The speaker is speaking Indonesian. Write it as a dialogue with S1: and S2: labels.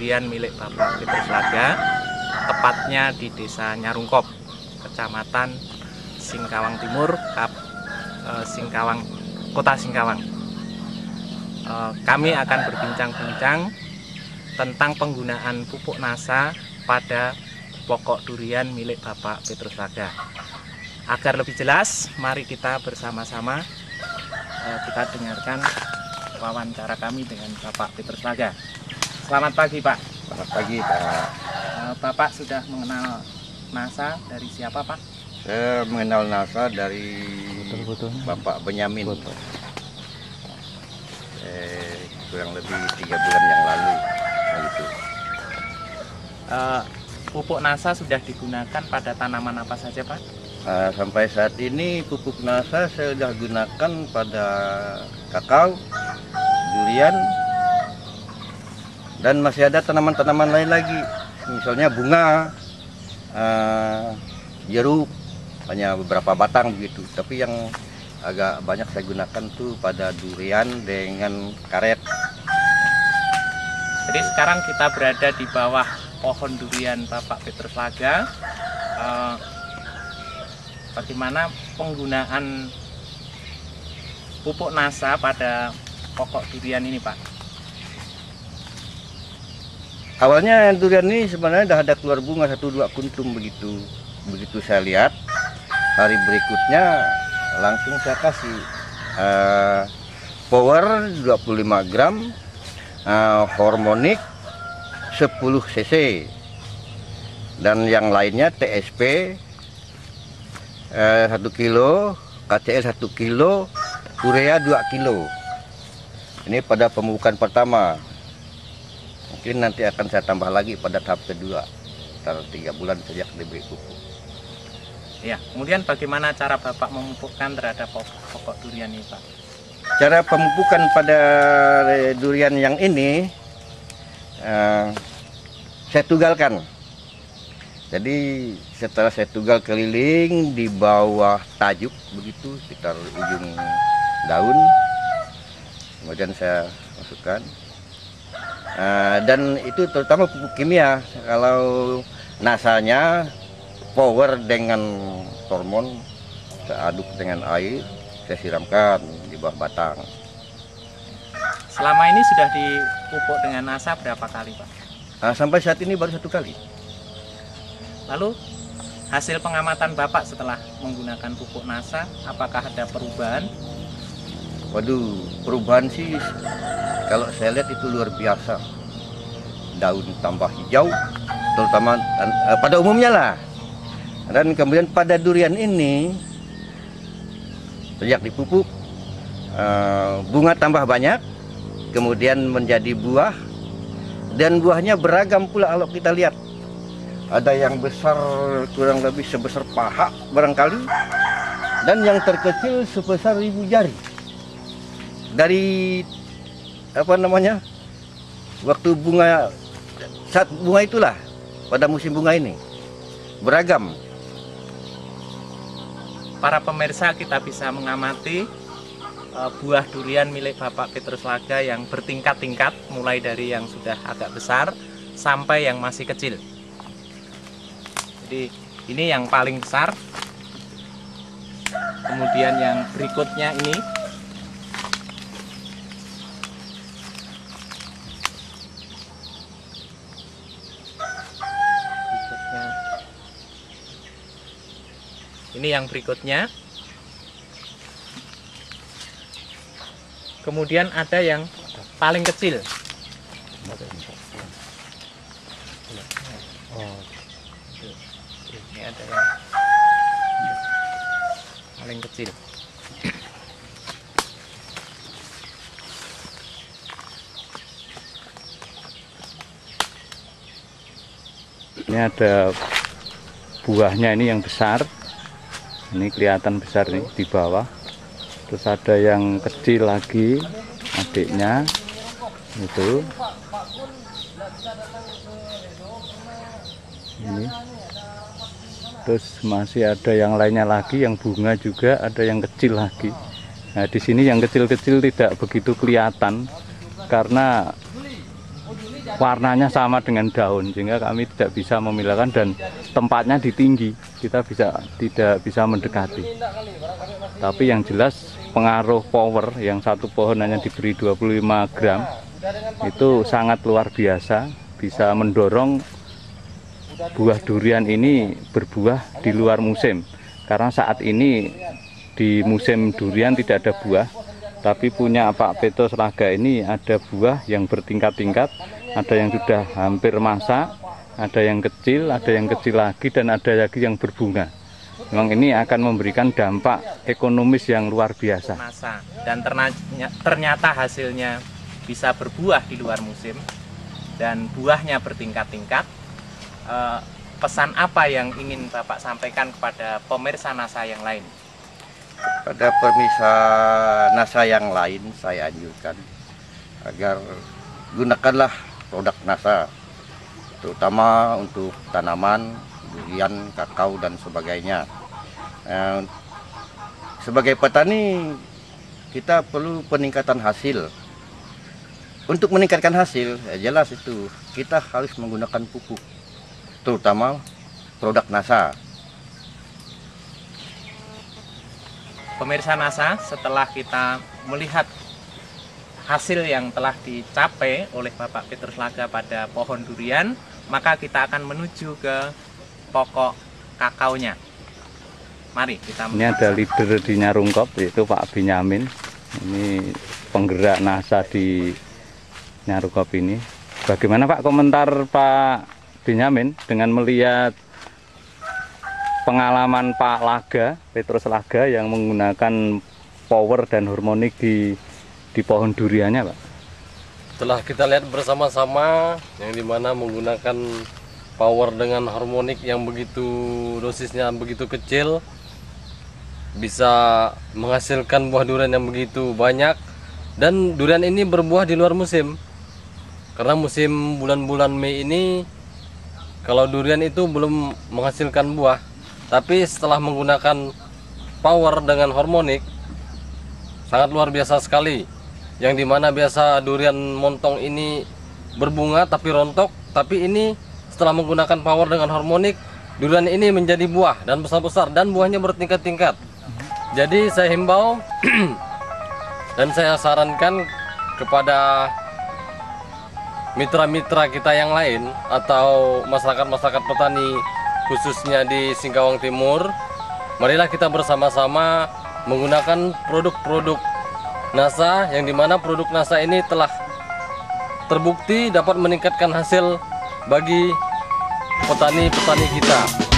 S1: durian milik Bapak Petrus Laga, tepatnya di Desa Nyarungkop, Kecamatan Singkawang Timur, Kota Singkawang. Kami akan berbincang-bincang tentang penggunaan pupuk NASA pada pokok durian milik Bapak Petrus Laga. Agar lebih jelas, mari kita bersama-sama kita dengarkan wawancara kami dengan Bapak Petrus Laga. Selamat pagi, Pak.
S2: Selamat pagi, Pak.
S1: Bapak sudah mengenal NASA dari siapa, Pak?
S2: Saya mengenal NASA dari Bapak Benyamin. Kurang lebih 3 bulan yang lalu. Gitu.
S1: Pupuk NASA sudah digunakan pada tanaman apa saja, Pak?
S2: Sampai saat ini pupuk NASA saya sudah gunakan pada kakao, durian, dan masih ada tanaman-tanaman lain lagi. Misalnya bunga, jeruk, hanya beberapa batang begitu. Tapi yang agak banyak saya gunakan tuh pada durian dengan karet.
S1: Jadi sekarang kita berada di bawah pohon durian Bapak Petrus Laga. Bagaimana penggunaan pupuk NASA pada pokok durian ini, Pak?
S2: Awalnya durian ini sebenarnya sudah ada keluar bunga 1-2 kuntum begitu. Begitu saya lihat, hari berikutnya langsung saya kasih power 25 gram, hormonik 10 cc, dan yang lainnya TSP 1 kilo, KCL 1 kilo, urea 2 kilo. Ini pada pemupukan pertama. Mungkin nanti akan saya tambah lagi pada tahap kedua, setelah 3 bulan sejak diberi pupuk.
S1: Ya, kemudian bagaimana cara Bapak memupukkan terhadap pokok durian ini, Pak?
S2: Cara pemupukan pada durian yang ini, saya tugalkan. Jadi setelah saya tugal keliling di bawah tajuk begitu, sekitar ujung daun, kemudian saya masukkan. Dan itu terutama pupuk kimia. Kalau nasanya power dengan hormon, saya aduk dengan air, saya siramkan di bawah batang.
S1: Selama ini sudah dipupuk dengan NASA berapa kali, Pak?
S2: Sampai saat ini baru 1 kali.
S1: Lalu hasil pengamatan Bapak setelah menggunakan pupuk NASA, apakah ada perubahan?
S2: Waduh, perubahan sih kalau saya lihat itu luar biasa. Daun tambah hijau, terutama pada umumnya lah. Dan kemudian pada durian ini, sejak dipupuk, bunga tambah banyak, kemudian menjadi buah, dan buahnya beragam pula kalau kita lihat. Ada yang besar kurang lebih sebesar paha barangkali, dan yang terkecil sebesar 1000 jari. Dari waktu bunga, saat bunga itulah, pada musim bunga ini beragam.
S1: Para pemirsa, kita bisa mengamati buah durian milik Bapak Petrus Laga yang bertingkat-tingkat, mulai dari yang sudah agak besar sampai yang masih kecil. Jadi ini yang paling besar. Kemudian yang berikutnya ini. Ini yang berikutnya. Kemudian ada yang paling kecil. Ini ada yang paling kecil.
S3: Ini ada buahnya, ini yang besar. Ini kelihatan besar nih di bawah. Terus ada yang kecil lagi, adiknya itu. Ini. Terus masih ada yang lainnya lagi, yang bunga juga, ada yang kecil lagi. Nah, di sini yang kecil-kecil tidak begitu kelihatan karena warnanya sama dengan daun, sehingga kami tidak bisa memilahkan, dan tempatnya di tinggi, kita tidak bisa mendekati. Tapi yang jelas pengaruh power yang satu pohon hanya diberi 25 gram itu sangat luar biasa, bisa mendorong buah durian ini berbuah di luar musim. Karena saat ini di musim durian tidak ada buah, tapi punya Pak Petrus Laga ini ada buah yang bertingkat-tingkat, ada yang sudah hampir masak, ada yang kecil lagi, dan ada lagi yang berbunga. Memang ini akan memberikan dampak ekonomis yang luar biasa.
S1: Dan ternyata hasilnya bisa berbuah di luar musim dan buahnya bertingkat-tingkat. Pesan apa yang ingin Bapak sampaikan kepada pemirsa NASA yang lain?
S2: Pada pemirsa NASA yang lain saya anjurkan agar gunakanlah produk NASA, terutama untuk tanaman, durian, kakao dan sebagainya. Sebagai petani kita perlu peningkatan hasil. Untuk meningkatkan hasil, ya jelas itu kita harus menggunakan pupuk, terutama produk NASA.
S1: Pemirsa NASA, setelah kita melihat hasil yang telah dicapai oleh Bapak Petrus Laga pada pohon durian, maka kita akan menuju ke pokok kakaonya. Mari kita menuju.
S3: Ini ada leader di Nyarungkop, yaitu Pak Benyamin. Ini penggerak NASA di Nyarungkop ini. Bagaimana Pak komentar Pak Benyamin dengan melihat pengalaman Pak Laga, Petrus Laga yang menggunakan power dan harmonik di pohon duriannya, Pak?
S4: Setelah kita lihat bersama-sama, yang dimana menggunakan power dengan harmonik yang begitu dosisnya begitu kecil, bisa menghasilkan buah durian yang begitu banyak, dan durian ini berbuah di luar musim. Karena musim bulan-bulan Mei ini, kalau durian itu belum menghasilkan buah. Tapi setelah menggunakan power dengan harmonik, sangat luar biasa sekali. Yang dimana biasa durian montong ini berbunga tapi rontok, tapi ini setelah menggunakan power dengan harmonik, durian ini menjadi buah dan besar-besar dan buahnya bertingkat-tingkat. Jadi saya himbau dan saya sarankan kepada mitra-mitra kita yang lain atau masyarakat-masyarakat petani khususnya di Singkawang Timur, marilah kita bersama-sama menggunakan produk-produk NASA, yang dimana produk NASA ini telah terbukti dapat meningkatkan hasil bagi petani-petani kita.